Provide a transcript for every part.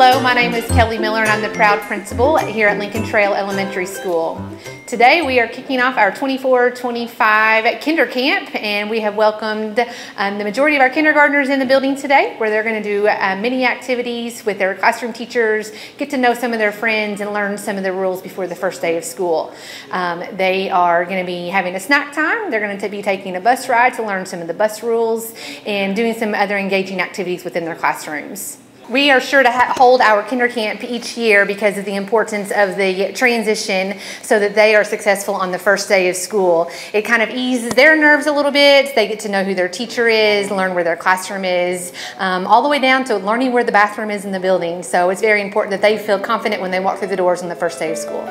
Hello, my name is Kelly Miller and I'm the proud principal here at Lincoln Trail Elementary School. Today we are kicking off our 24-25 KinderCamp, and we have welcomed the majority of our kindergartners in the building today, where they're going to do many activities with their classroom teachers, get to know some of their friends and learn some of the rules before the first day of school. They are going to be having a snack time. They're going to be taking a bus ride to learn some of the bus rules and doing some other engaging activities within their classrooms. We are sure to hold our KinderCamp each year because of the importance of the transition, so that they are successful on the first day of school. It kind of eases their nerves a little bit. They get to know who their teacher is, learn where their classroom is, all the way down to learning where the bathroom is in the building. So it's very important that they feel confident when they walk through the doors on the first day of school.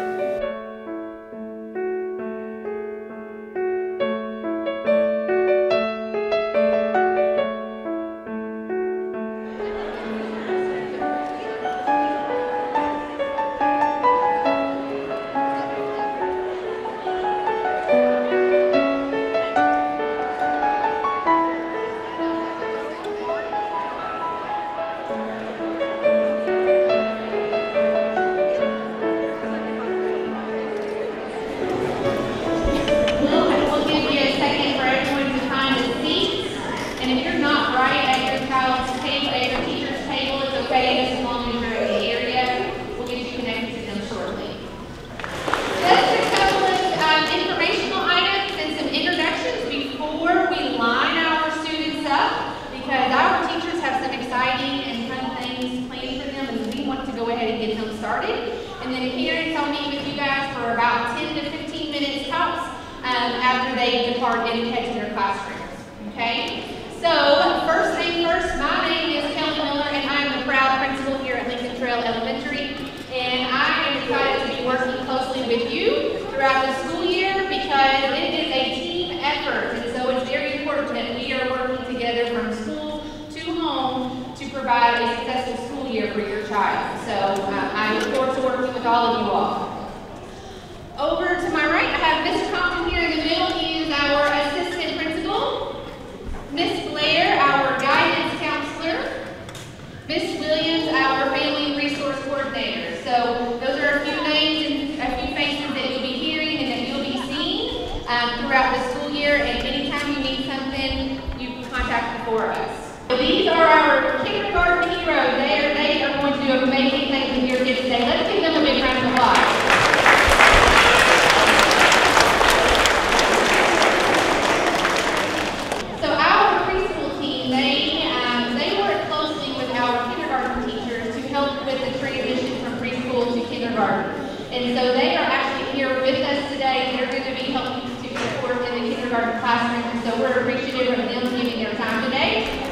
As long as you're in the area, we'll get you connected to them shortly. Just a couple of informational items and some introductions before we line our students up, because our teachers have some exciting and fun things planned for them, and we want to go ahead and get them started. And then parents, I'll meet with you guys for about 10 to 15 minutes tops after they depart and head to their classrooms. Okay? So, first thing first, my name is Kelly Miller, and I am the proud principal here at Lincoln Trail Elementary, and I am excited to be working closely with you throughout the school year, because it is a team effort, and so it's very important that we are working together from school to home to provide a successful school year for your child. So, I look forward to working with all of you all. Over to my right, I have Mr. Compton here in the middle. He is our assistant principal. Miss Blair, our guidance counselor. Miss Williams, our family resource coordinator. So those are a few names and a few faces that you'll be hearing and that you'll be seeing throughout the school year. And anytime you need something, you can contact the four of us. So these are our kindergarten heroes. They are going to do amazing things with your kids today. Let's give them a big round of applause. And so they are actually here with us today. They're going to be helping to support in the kindergarten classroom. And so we're appreciative of them giving their time today.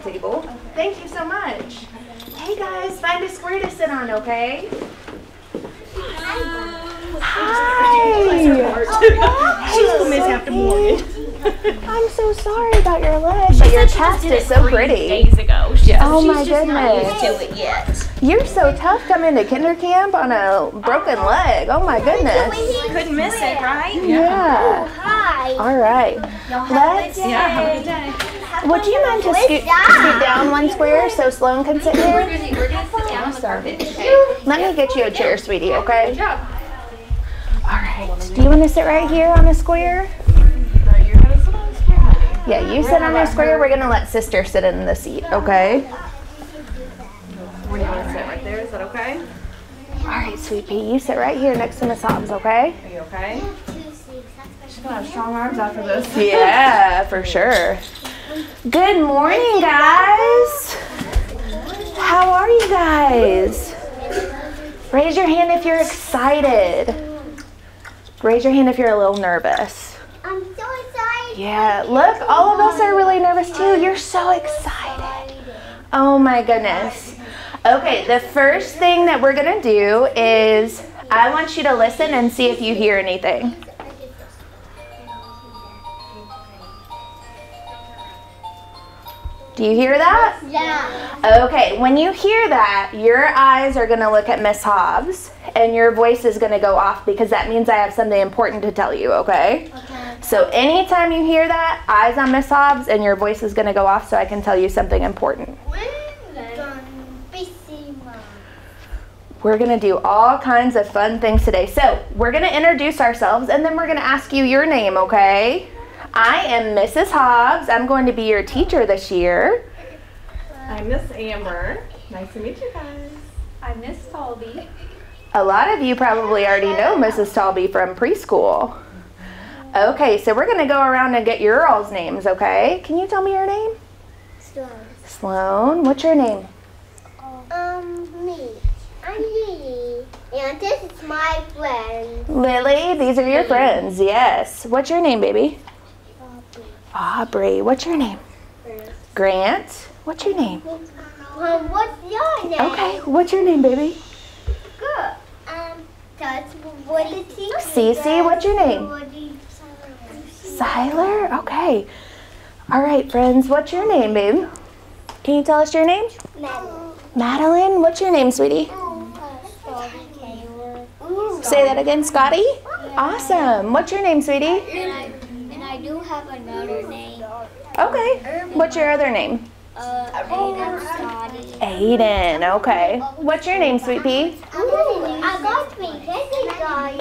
table. Okay. Thank you so much. Hey guys, find a square to sit on, okay? Hi. She's gonna miss after morning. I'm so sorry about your leg, but your cast is so pretty. Days ago. Oh my goodness. Not used to it yet. You're so tough coming to KinderCamp on a broken leg. Oh my goodness. Couldn't miss it, right? Yeah. Hi. All right. Let's. Have a good day. Would you mind to scoot down one square so Sloan can sit here? We're gonna sit down on the carpet. Okay. Let me get you a chair, sweetie, okay? Good job. All right. Do you want to sit right here on a square? You're gonna sit on the square, honey. Yeah, you sit on a square. We're going to let sister sit in the seat, okay? Where do you want to sit? Right there? Is that okay? All right, sweet pea, you sit right here next to Miss Hobbs, okay? Are you okay? She's gonna have strong arms after this. Yeah, for sure. Good morning, guys. How are you guys? Raise your hand if you're excited. Raise your hand if you're a little nervous. I'm so excited. Yeah, look, all of us are really nervous too. You're so excited. Oh my goodness. Okay, the first thing that we're gonna do is I want you to listen and see if you hear anything. Do you hear that? Yeah. Okay, when you hear that, your eyes are gonna look at Miss Hobbs and your voice is gonna go off because that means I have something important to tell you, okay? Okay. So anytime you hear that, eyes on Miss Hobbs and your voice is gonna go off so I can tell you something important. We're gonna do all kinds of fun things today. So we're gonna introduce ourselves and then we're gonna ask you your name, okay? I am Mrs. Hobbs. I'm going to be your teacher this year. I'm Miss Amber. Nice to meet you guys. I'm Miss Talby. A lot of you probably already know Mrs. Talby from preschool. Okay, so we're gonna go around and get your all's names, okay? Can you tell me your name? Sloan. What's your name? Me. I'm Lily. And this is my friend. Lily. These are your friends, yes. What's your name, baby? Aubrey. What's your name? Grant. What's your name? What's your name? Okay, what's your name, baby? Good. That's what it is. Cece, what's your name? Siler? Okay. All right, friends, what's your name, babe? Can you tell us your name? Madeline. What's your name, sweetie? Say that again, Scotty? Awesome. What's your name, sweetie? And I do have another name. Okay. What's your other name? Aiden, Scotty. Aiden. Okay. What's your name, sweet pea? I got three.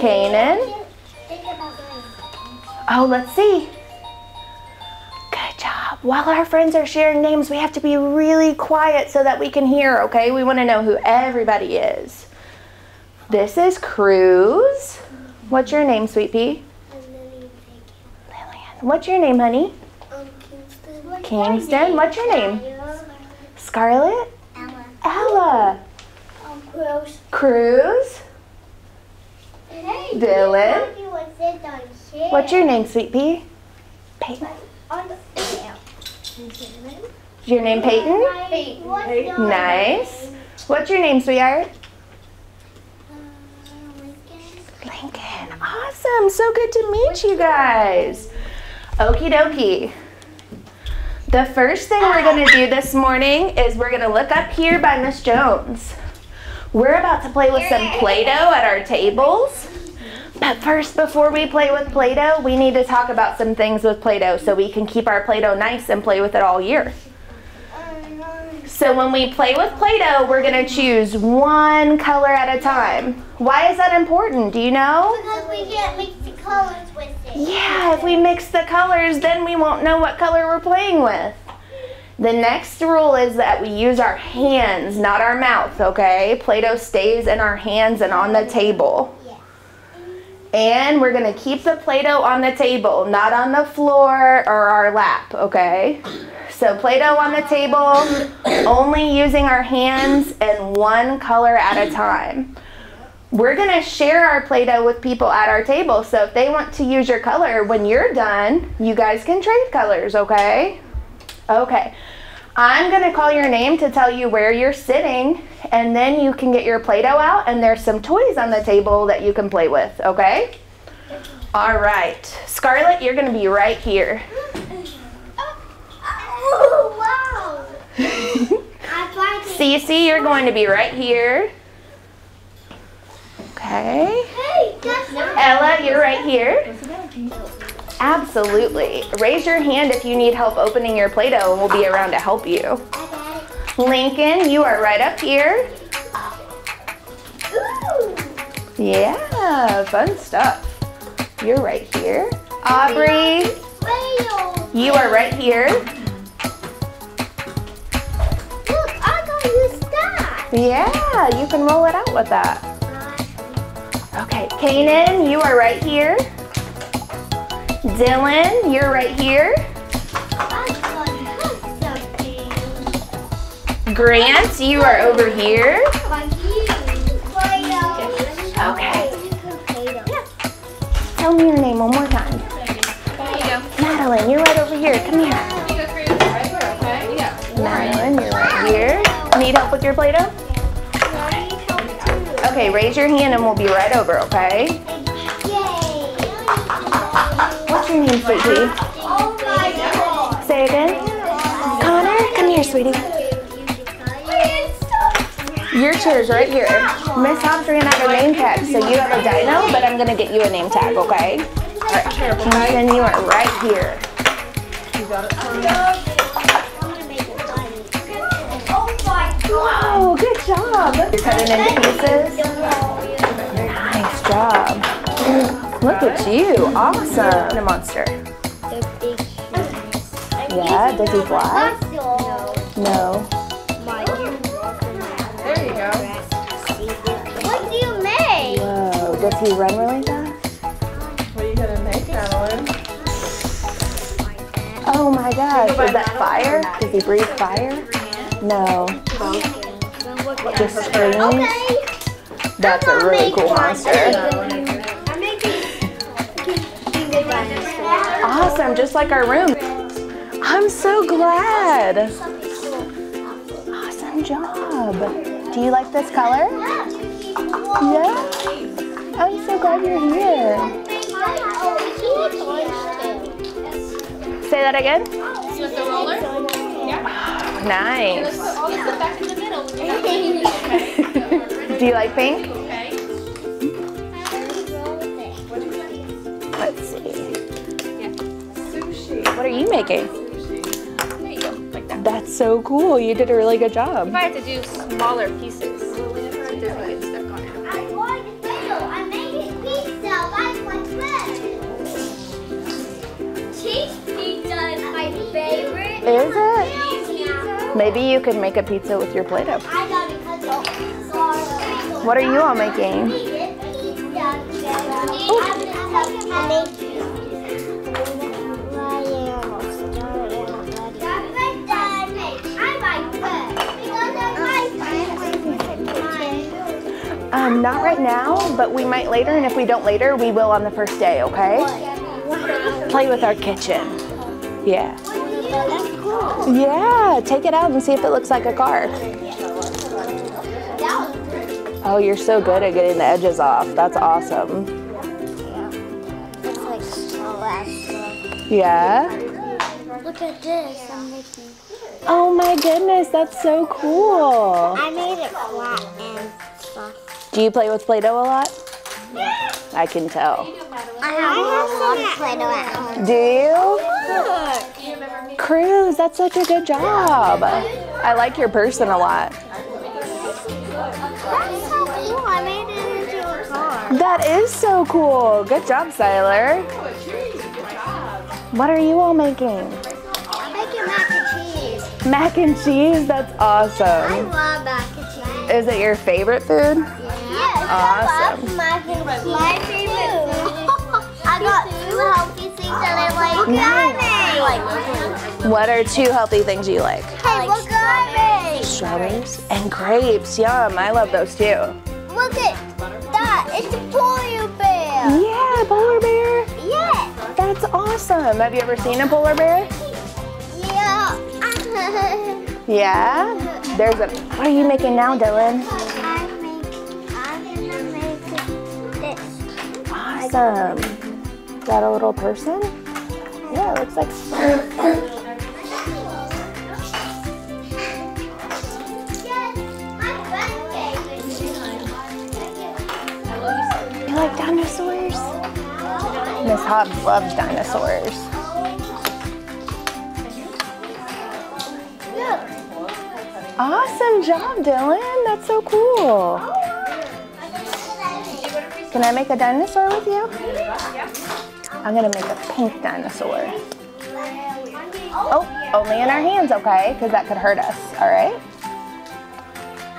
Kanan. Oh, let's see. Good job. While our friends are sharing names, we have to be really quiet so that we can hear, okay? We want to know who everybody is. This is Cruz. What's your name, sweet pea? Lillian. What's your name, honey? Kingston. What's your name? Scarlett? Ella. Cruz. Dylan. What's your name, sweet pea? Peyton. Is your name Peyton? Nice. What's your name, sweetheart? Lincoln. Awesome. So good to meet you guys. Okie dokie. The first thing we're going to do this morning is we're going to look up here by Miss Jones. We're about to play with some Play-Doh at our tables. But first, before we play with Play-Doh, we need to talk about some things with Play-Doh so we can keep our Play-Doh nice and play with it all year. So when we play with Play-Doh, we're going to choose one color at a time. Why is that important? Do you know? Because we can't mix the colors with it. Yeah, if we mix the colors, then we won't know what color we're playing with. The next rule is that we use our hands, not our mouth, okay? Play-Doh stays in our hands and on the table. And we're going to keep the Play-Doh on the table, not on the floor or our lap, okay? So Play-Doh on the table, only using our hands and one color at a time. We're going to share our Play-Doh with people at our table, so if they want to use your color, when you're done, you guys can trade colors, okay? Okay. I'm gonna call your name to tell you where you're sitting, and then you can get your Play-Doh out, and there's some toys on the table that you can play with, okay? All right, Scarlett, you're gonna be right here. Oh, wow. Cece, you're going to be right here. Okay. Hey, that's Ella, you're right here. Absolutely. Raise your hand if you need help opening your Play-Doh, and we'll be around to help you. Lincoln, you are right up here. Ooh. Yeah, fun stuff. You're right here. Aubrey, you are right here. Look, I got use that. Yeah, you can roll it out with that. Okay, Kanan, you are right here. Dylan, you're right here. Grant, you are over here. Okay. Tell me your name one more time. Madeline, you're right over here. Come here. Madeline, you're right here. Need help with your Play-Doh? Okay, raise your hand and we'll be right over, okay? What's your name, sweetie? Say again. Connor, come here, sweetie. Your chair's right here. Miss Hobbs ran out of name tag, so you have a dino, but I'm gonna get you a name tag, okay? All right, Kingston, you are right here. Whoa, good job. You're cutting into pieces. Nice job. Look at you, awesome. A monster. Yeah, does he fly? No. There you go. What do you make? Whoa, does he run really fast? What are you gonna make, Madeline? Oh my gosh, is that fire? Does he breathe fire? No. Just screams? Okay. That's a really cool monster. I'm making Awesome, just like our room. I'm so glad. Awesome job. Do you like this color? Yeah? I'm so glad you're here. Say that again? With the roller? Nice. Put all the stuff back in the middle. Do you like pink? Okay. Let's see. Sushi. What are you making? There you go, like that. That's so cool. You did a really good job. You might have to do smaller pieces. I want to fiddle. I'm making pizza. That's my friend. Cheese pizza is my favorite. Is it? Pizza. Maybe you could make a pizza with your Play-Doh. I got it because of What are you all making? Not right now, but we might later, and if we don't later, we will on the first day, okay? Play with our kitchen. Yeah. Yeah, take it out and see if it looks like a car. Oh, you're so good at getting the edges off. That's awesome. Yeah? Look at this. I'm making. Oh my goodness, that's so cool. I made it flat and soft. Do you play with Play-Doh a lot? I can tell. I have a lot of Play-Doh at home. Do you? Look. Cruz, that's such a good job. I like your person a lot. That's so cool. I made it into a car. That is so cool. Good job, Siler. What are you all making? I'm making mac and cheese. Mac and cheese? That's I awesome. love mac and cheese. Is it your favorite food? Yes, Awesome. I love mac and cheese. My favorite food. I got 2 healthy things that I like. What are 2 healthy things you like? Hey, look at me. Strawberries and grapes. Yum. I love those too. Look at that. It's a polar bear. Yeah, polar bear. Yeah. That's awesome. Have you ever seen a polar bear? Yeah. Yeah? There's a, what are you making now, Dylan? I'm gonna make this. Awesome. Is that a little person? Yeah, it looks like. You like dinosaurs? Miss Hobbs loves dinosaurs. Awesome job, Dylan. That's so cool. Can I make a dinosaur with you? I'm gonna make a pink dinosaur. Oh, only in our hands, okay? Because that could hurt us, all right?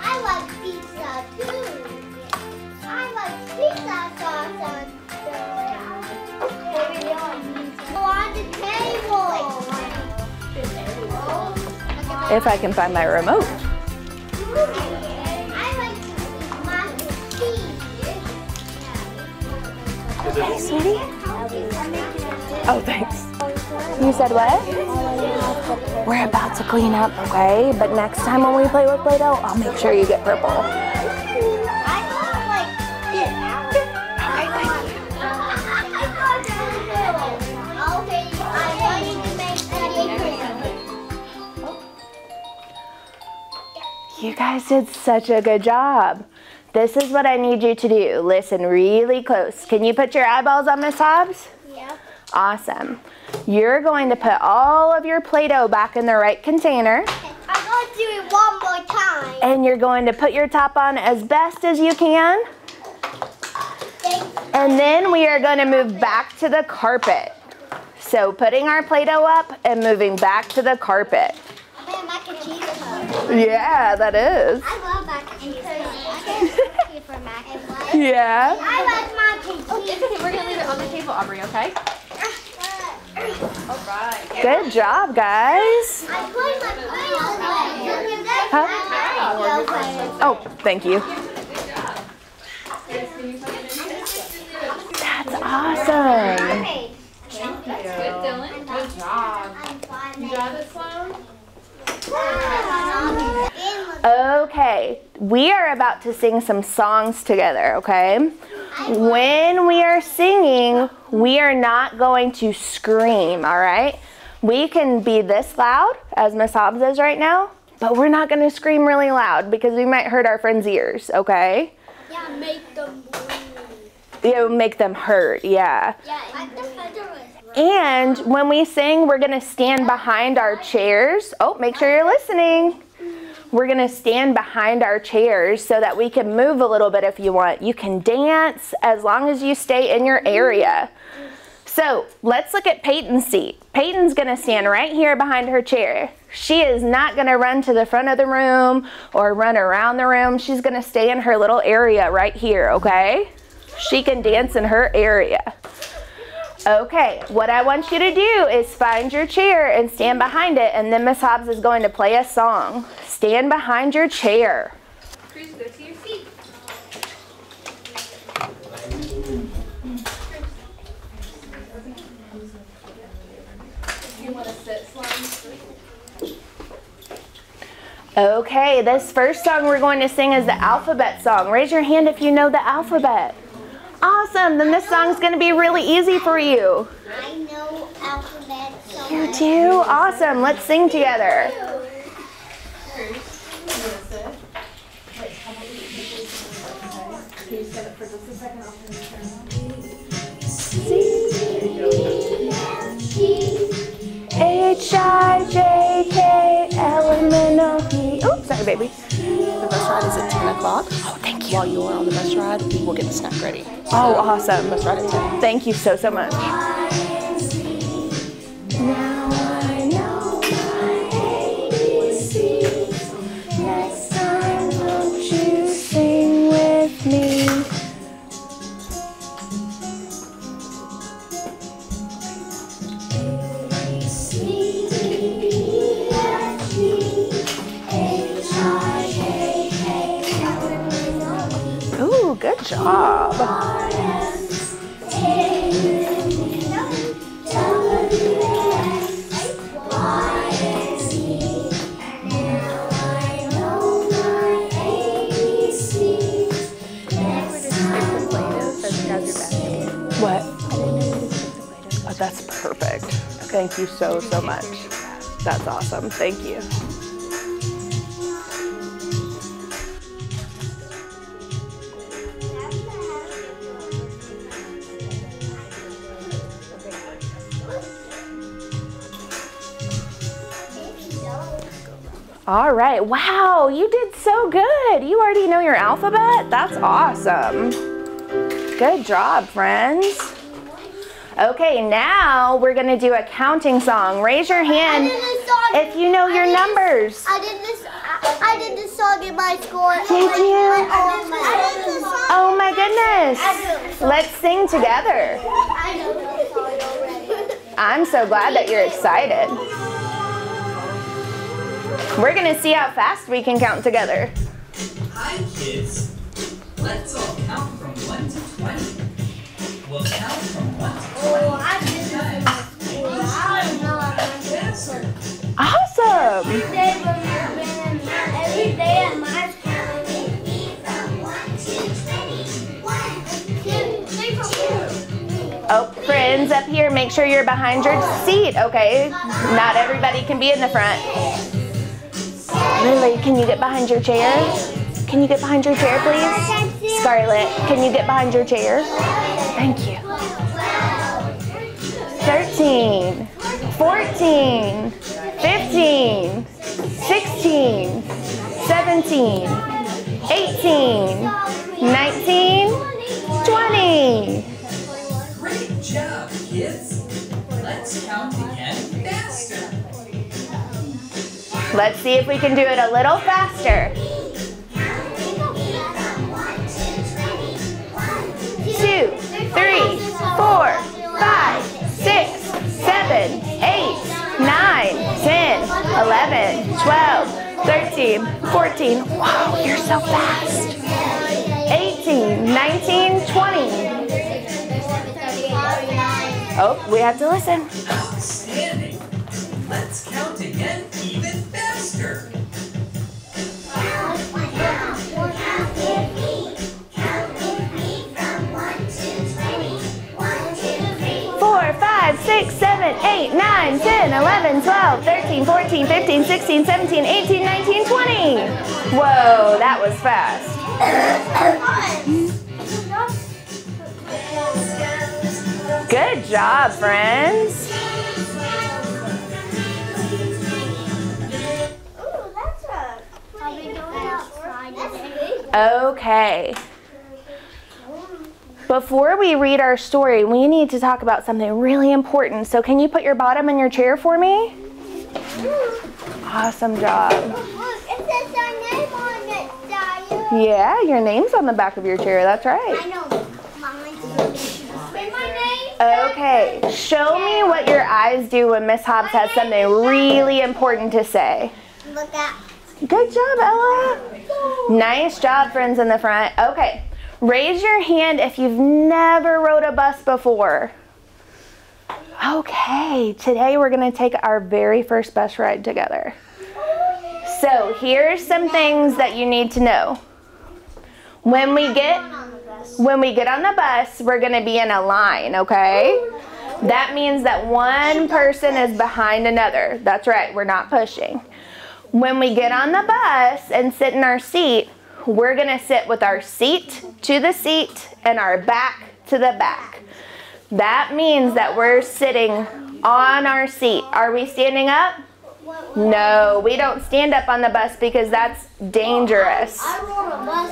I like pizza too. I like pizza sauce on the table. If I can find my remote. I like mac and cheese. Hey, sweetie. Oh, thanks. You said what? We're about to clean up, okay? But next time when we play with Play-Doh, I'll make sure you get purple. I like this. Okay, thank you. Okay, I want you to make You guys did such a good job. This is what I need you to do. Listen really close. Can you put your eyeballs on Miss Hobbs? Yep. Awesome. You're going to put all of your Play-Doh back in the right container. I'm going to do it one more time. And you're going to put your top on as best as you can. And then we are going to move back to the carpet. So putting our Play-Doh up and moving back to the carpet. Man, mac and cheese cup. Yeah, that is. I love mac and cheese cup. I for mac and cheese. Yeah. I like mac and cheese. It's okay, we're gonna leave it on the table, Aubrey, okay? All right. Good job, guys. I put my Play-Doh away. Huh? Oh, thank you. That's awesome. That's good, Dylan. Good job. You got it, Sloan? Okay, we are about to sing some songs together, okay? When we are singing, we are not going to scream, all right? We can be this loud, as Miss Hobbs is right now, but we're not gonna scream really loud because we might hurt our friends' ears, okay? Yeah, make them move. It'll make them hurt, yeah. Yeah, like the feather was. And when we sing, we're gonna stand behind our chairs. Oh, make sure you're listening. We're gonna stand behind our chairs so that we can move a little bit if you want. You can dance as long as you stay in your area. So let's look at Peyton's seat. Peyton's gonna stand right here behind her chair. She is not gonna run to the front of the room or run around the room. She's gonna stay in her little area right here, okay? She can dance in her area. Okay, what I want you to do is find your chair and stand behind it, and then Miss Hobbs is going to play a song. Stand behind your chair. Cruz, go to your seat. You want to sit, Sloan? Okay, this first song we're going to sing is the alphabet song. Raise your hand if you know the alphabet. Awesome, then this song's gonna be really easy for you. I know alphabet. So You do? Awesome, let's sing together. H-I-J-K-L-M-N-O-P. Oops, sorry baby. The bus ride is at 10 o'clock. Oh, thank you. While you are on the bus ride, we'll get the snack ready. Oh, awesome. Bus ride at 10. Thank you so much. Now I know my ABCs. Next time, won't you sing with me? Ooh, good job. Thank you so, so much. That's awesome. Thank you. All right, wow, you did so good. You already know your alphabet? That's awesome. Good job, friends. Okay, now we're gonna do a counting song. Raise your hand if you know your numbers. I did this song in my school. Did you? I did this song. Oh my goodness. Let's sing together. I know this song already. I'm so glad that you're excited. We're gonna see how fast we can count together. Hi kids, let's all count from 1 to 20. We'll count from 1 to 20. Oh, I did this in my school. I don't know if I'm Faster. Awesome. every day at my school. Oh, friends up here, make sure you're behind your seat, okay? Not everybody can be in the front. Lily, can you get behind your chair? Can you get behind your chair, please? Scarlett, can you get behind your chair? Thank you. 13, 14, 15, 16, 17, 18, 19, 20. Great job, kids. Let's count again faster. Let's see if we can do it a little faster. 2, 3, 4, 5, 6, 7, 8, 9, 10, 11, 12, 13, 14. Wow, you're so fast. 18, 19, 20. Oh, we have to listen. Outstanding. Let's count again even faster. 4, 5, 6, 7, 8, 9, 10, 11, 12, 13, 14, 15, 16, 17, 18, 19, 20. Whoa, that was fast. Good job, friends. Okay. Before we read our story, we need to talk about something really important. So can you put your bottom in your chair for me? Awesome job. Look, it says our name on it, Daya. Yeah, your name's on the back of your chair. That's right. I know. Say my name. Okay, show me what your eyes do when Miss Hobbs has something really important to say. Look at. Good job, Ella. Nice job, friends in the front. Okay, raise your hand if you've never rode a bus before. Okay, today we're gonna take our very first bus ride together. So here's some things that you need to know. When we get on the bus, we're gonna be in a line, okay? That means that one person is behind another. That's right, we're not pushing. When we get on the bus and sit in our seat, we're gonna sit with our seat to the seat and our back to the back. That means that we're sitting on our seat. Are we standing up? No, we don't stand up on the bus because that's dangerous. I rode a bus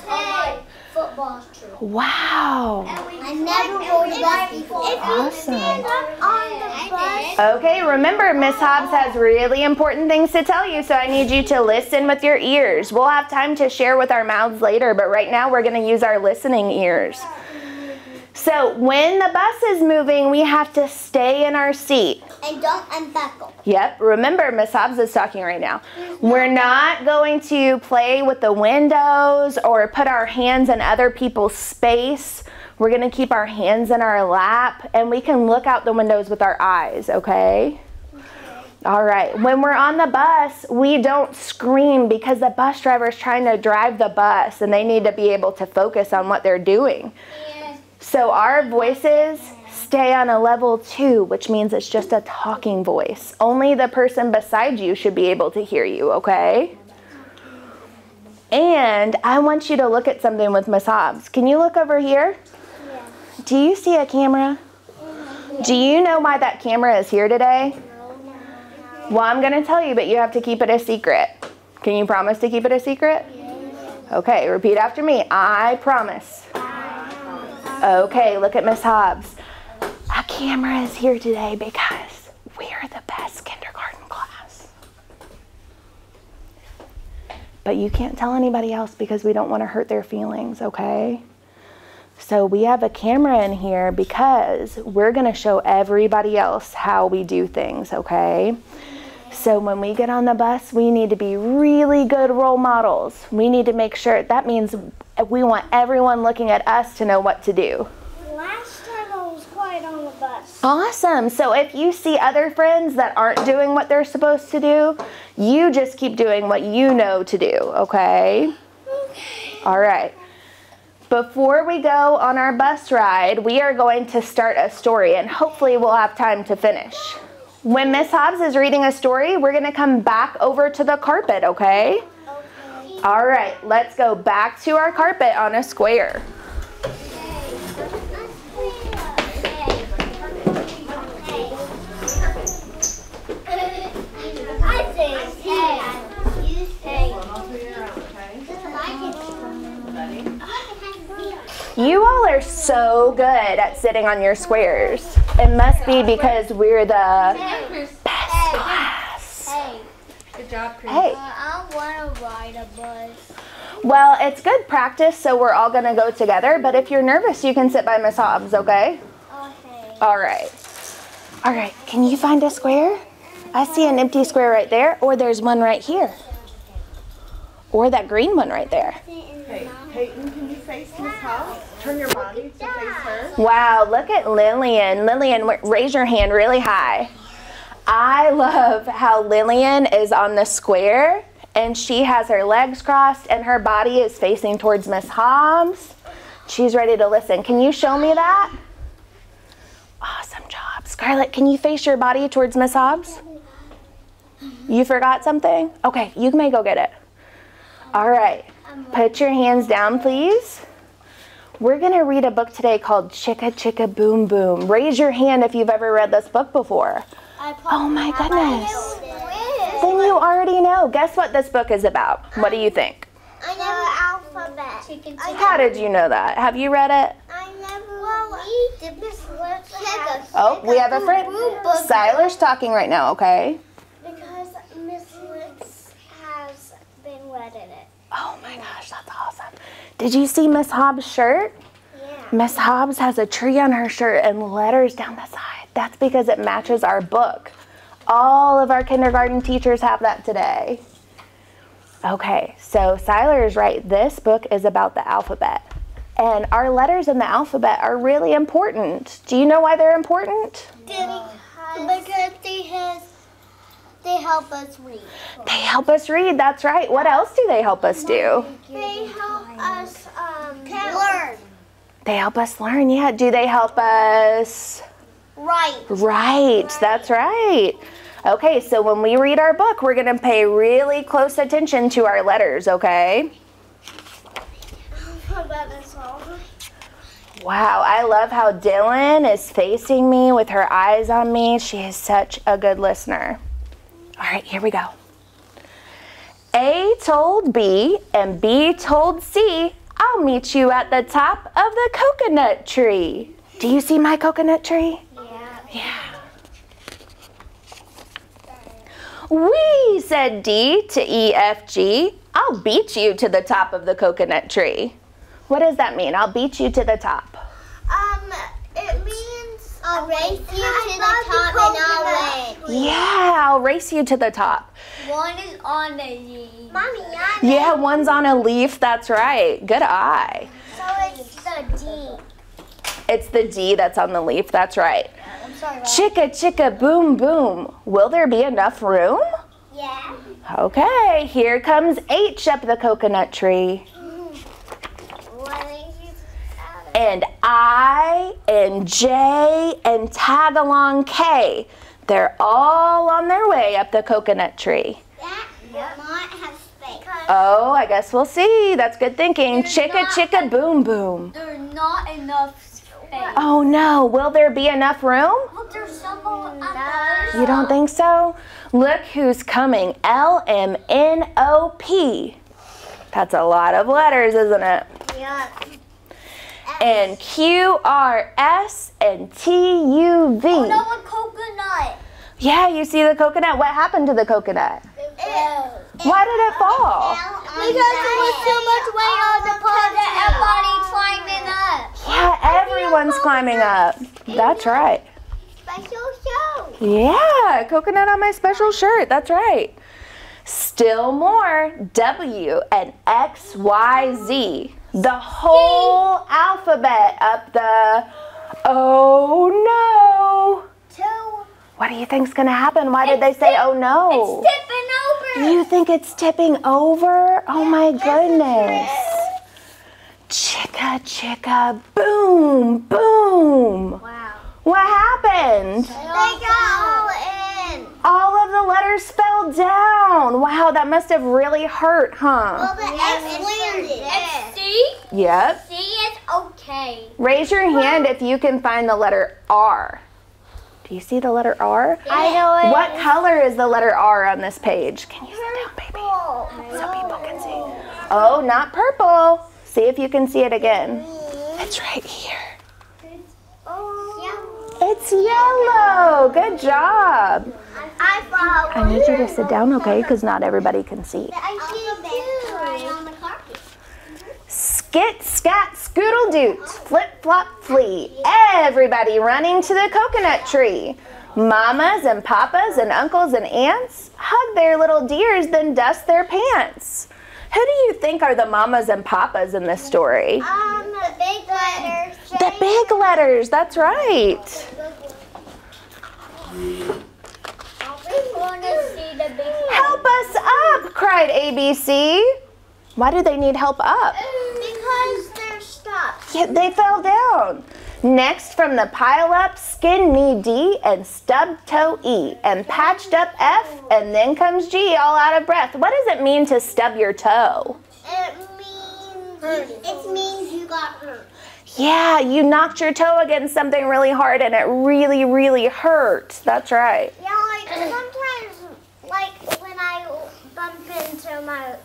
on football trip. Wow. I never rode a bus before. Awesome. On the bus. Okay, remember Miss Hobbs has really important things to tell you, so I need you to listen with your ears. We'll have time to share with our mouths later, but right now we're going to use our listening ears. So when the bus is moving, we have to stay in our seat. And don't unbuckle. Yep, remember Miss Hobbs is talking right now. We're not going to play with the windows or put our hands in other people's space. We're gonna keep our hands in our lap and we can look out the windows with our eyes, okay? All right, when we're on the bus, we don't scream because the bus driver is trying to drive the bus and they need to be able to focus on what they're doing. So our voices stay on a level 2, which means it's just a talking voice. Only the person beside you should be able to hear you, okay? And I want you to look at something with Miss Hobbs. Can you look over here? Yeah. Do you see a camera? Do you know why that camera is here today? Well, I'm going to tell you, but you have to keep it a secret. Can you promise to keep it a secret? Okay, repeat after me. I promise. Okay, look at Miss Hobbs. A camera is here today because we're the best kindergarten class. But you can't tell anybody else because we don't want to hurt their feelings, okay? So we have a camera in here because we're going to show everybody else how we do things, okay? So when we get on the bus, we need to be really good role models. We need to make sure, that means we want everyone looking at us to know what to do. Last time I was quiet on the bus. Awesome. So if you see other friends that aren't doing what they're supposed to do, you just keep doing what you know to do, okay? All right. Before we go on our bus ride, we are going to start a story, and hopefully we'll have time to finish. When Miss Hobbs is reading a story, we're going to come back over to the carpet, okay? Okay. All right, let's go back to our carpet on a square. You all are so good at sitting on your squares. It must be because we're the best class. Hey. Good job, Chris. Hey. I want to ride a bus. Well, it's good practice, so we're all going to go together. But if you're nervous, you can sit by Miss Hobbs, okay? Okay. All right. All right. Can you find a square? I see an empty square right there, or there's one right here. Or that green one right there. Hey, Peyton, can you face Miss Hobbs? Turn your body to face her. Wow, look at Lillian. Lillian, raise your hand really high. I love how Lillian is on the square and she has her legs crossed and her body is facing towards Miss Hobbs. She's ready to listen. Can you show me that? Awesome job. Scarlett, can you face your body towards Miss Hobbs? You forgot something? Okay, you may go get it. All right, put your hands down, please. We're going to read a book today called Chicka Chicka Boom Boom. Raise your hand if you've ever read this book before. Oh my goodness. Then you already know. Guess what this book is about? What do you think? I never alphabet. How did you know that? Have you read it? I never read the Oh, we have a friend. Siler's talking right now, okay? Because Miss Litz has been read in it. Oh my gosh, that's awesome. Did you see Miss Hobbs' shirt? Yeah. Miss Hobbs has a tree on her shirt and letters down the side. That's because it matches our book. All of our kindergarten teachers have that today. Okay, so Siler is right. This book is about the alphabet. And our letters in the alphabet are really important. Do you know why they're important? Because they help us read. They help us read, that's right. What else do they help us do? They help us learn. They help us learn, yeah. Do they help us? Right, that's right. Okay, so when we read our book, we're going to pay really close attention to our letters, okay? Wow, I love how Dylan is facing me with her eyes on me. She is such a good listener. All right, here we go. A told B and B told C, I'll meet you at the top of the coconut tree. Do you see my coconut tree? Yeah. We, said D to E, F, G, I'll beat you to the top of the coconut tree. What does that mean? I'll beat you to the top. It means I'll race you to the top and I'll win. Yeah, I'll race you to the top. One is on the leaf. Mommy, Yeah, one's on a leaf, that's right. Good eye. So it's the D. It's the D that's on the leaf, that's right. I'm sorry, Mom. Chicka, chicka, boom, boom. Will there be enough room? Yeah. Okay, here comes H up the coconut tree. What is And I and J and tag along K. They're all on their way up the coconut tree. That will not have space. Oh, I guess we'll see. That's good thinking. Chicka, chicka, boom, boom. There's not enough space. Oh no, will there be enough room? But there's someone others. You don't think so? Look who's coming, L-M-N-O-P. That's a lot of letters, isn't it? Yeah. And Q-R-S and T-U-V. Oh no, a coconut. Yeah, you see the coconut? What happened to the coconut? Why did it fall? Because there was too much weight on the part that everybody climbing up. Yeah, everyone's climbing up. That's right. Special show. Yeah, coconut on my special shirt. That's right. Still more, W and X, Y, Z. The whole alphabet up the, oh no. What do you think's gonna happen? Why did they say, oh no? It's tipping over. You think it's tipping over? Oh my goodness. Chicka, chicka, boom, boom. Wow. What happened? They got all in. All of the letters fell down. Wow, that must have really hurt, huh? Well, the X landed. It's C? Yep. C is okay. Raise your hand if you can find the letter R. Do you see the letter R? I know it. What color is the letter R on this page? Can you sit down, baby? So people can see. Oh, not purple. See if you can see it again. It's right here. It's yellow. Good job. I need you to sit down, okay? Because not everybody can see. I see right on the carpet. Skit, scat, scoodle doot, flip, flop, flee. Everybody running to the coconut tree. Mamas and papas and uncles and aunts hug their little dears, then dust their pants. Who do you think are the mamas and papas in this story? The big letters. The big letters, that's right. Help us up, cried ABC. Why do they need help up? Because they're stuck. Yeah, they fell down. Next from the pile up, skin knee D and stub toe E and patched up F and then comes G all out of breath. What does it mean to stub your toe? It means you got hurt. Yeah, you knocked your toe against something really hard and it really, really hurt. That's right. Yeah, like sometimes, like when I bump into my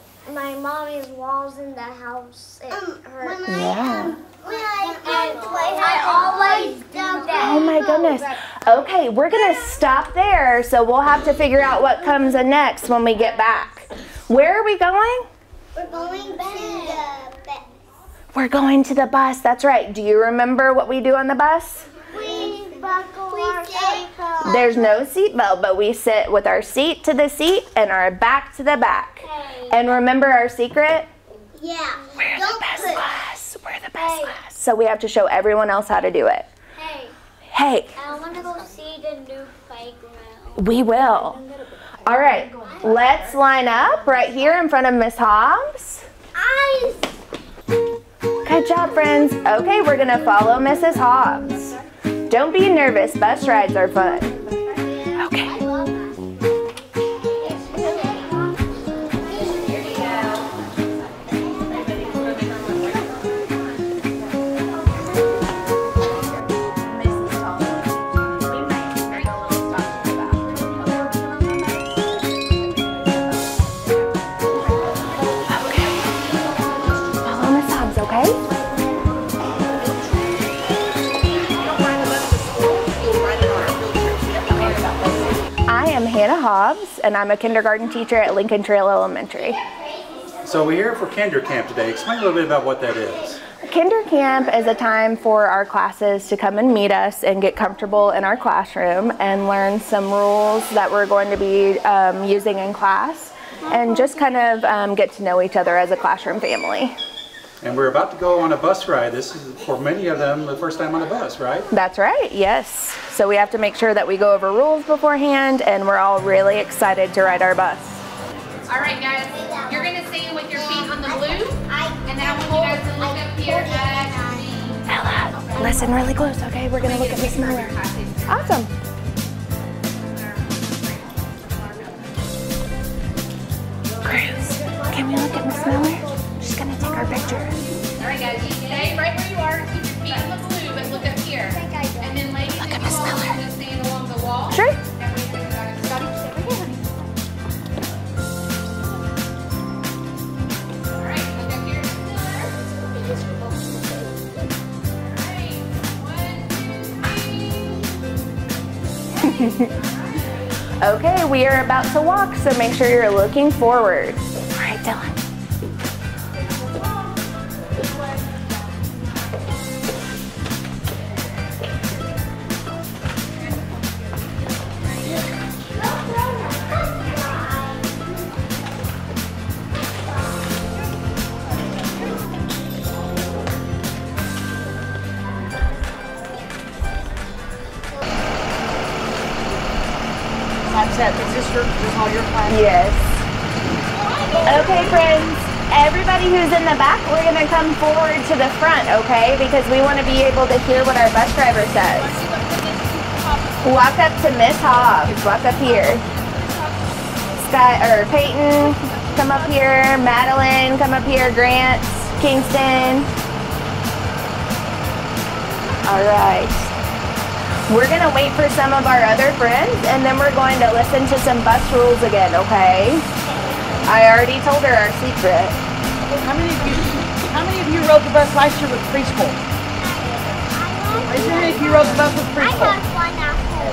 mommy's walls in the house, it hurts. Yeah. I always do that. Oh my goodness. Okay, we're gonna stop there, so we'll have to figure out what comes next when we get back. Where are we going? We're going to the bus. We're going to the bus, that's right. Do you remember what we do on the bus? We buckle our seatbelt. There's no seatbelt, but we sit with our seat to the seat and our back to the back. Okay. And remember our secret? Yeah. We're the best class. We're the best class. So we have to show everyone else how to do it. Hey. I want to go see the new playground. We will. All right, let's line up right here in front of Miss Hobbs. Eyes. Good job, friends. Okay, we're gonna follow Mrs. Hobbs. Don't be nervous, bus rides are fun. Okay. I love that. Follow Miss Hobbs, okay? I am Hannah Hobbs, and I'm a kindergarten teacher at Lincoln Trail Elementary. So we're here for KinderCamp today. Explain a little bit about what that is. KinderCamp is a time for our classes to come and meet us and get comfortable in our classroom and learn some rules that we're going to be using in class and just kind of get to know each other as a classroom family. And we're about to go on a bus ride. This is, for many of them, the first time on a bus, right? That's right, yes. So we have to make sure that we go over rules beforehand, and we're all really excited to ride our bus. All right, guys, you're going to sing with your feet on the blue, and then I want you guys to look up here at the... Ella. Listen really close, okay? We're gonna look at Miss Miller. Awesome. Cruz, can we look at Miss Miller? She's gonna take our picture. All right, guys, you stay right where you are. Keep your feet on the blue, but look up here. And then ladies, Look at if Miss you all Miller. want to stand along the wall. Sure. And we can stop each other. All right, look up here. All right, 1, 2, 3. Okay, we are about to walk, so make sure you're looking forward. All right, Dylan. Is all your class? Yes. Okay, friends. Everybody who's in the back, we're gonna come forward to the front, okay? Because we want to be able to hear what our bus driver says. Walk up to Miss Hobbs. Walk up here. Peyton, come up here. Madeline, come up here. Grant, Kingston. All right. We're gonna wait for some of our other friends, and then we're going to listen to some bus rules again, okay? I already told her our secret. How many of you rode the bus last year with preschool? Raise your hand if you rode the bus with I preschool. got one after.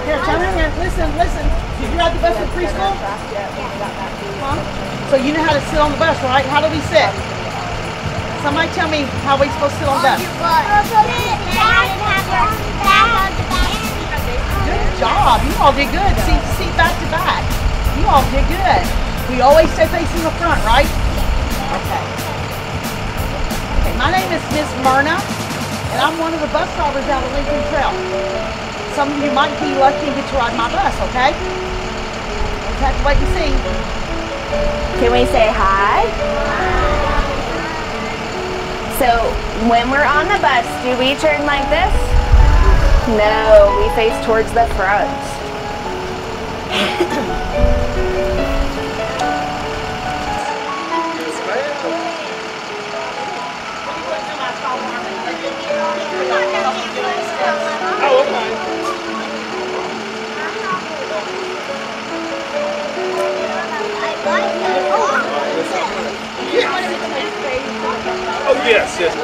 Here, come in here. Listen. Did you ride the bus with preschool? Huh? So you know how to sit on the bus, right? How do we sit? Somebody tell me how we supposed to sit on the bus. Good job. You all did good. See back to back. You all did good. We always stay facing the front, right? Okay. Okay, my name is Miss Myrna, and I'm one of the bus drivers out of Lincoln Trail. Some of you might be lucky and get to ride my bus, okay? We'll just have to wait and see. Can we say hi? So when we're on the bus, do we turn like this? No, we face towards the front. Oh, okay. Oh, yes, yes.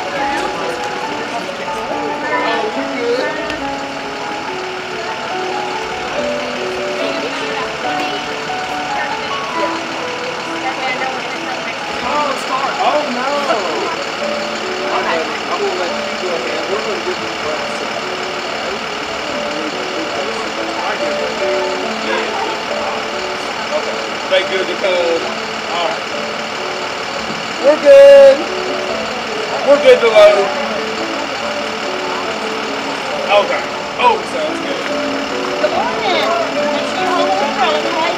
Oh, no. Okay. I will let you go ahead. We're going to give you a glass. Okay. They good to go. All right. We're good. We're good to load. Okay. Oh, sounds good. Good morning. Make sure you hold the umbrella, okay?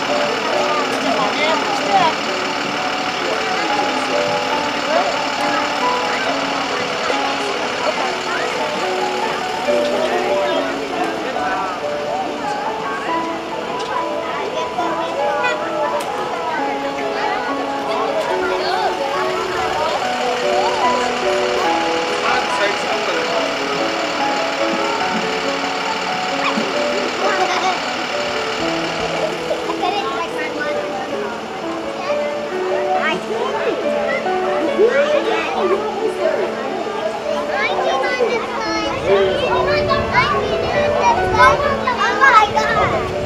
Step on every step. Oh my God.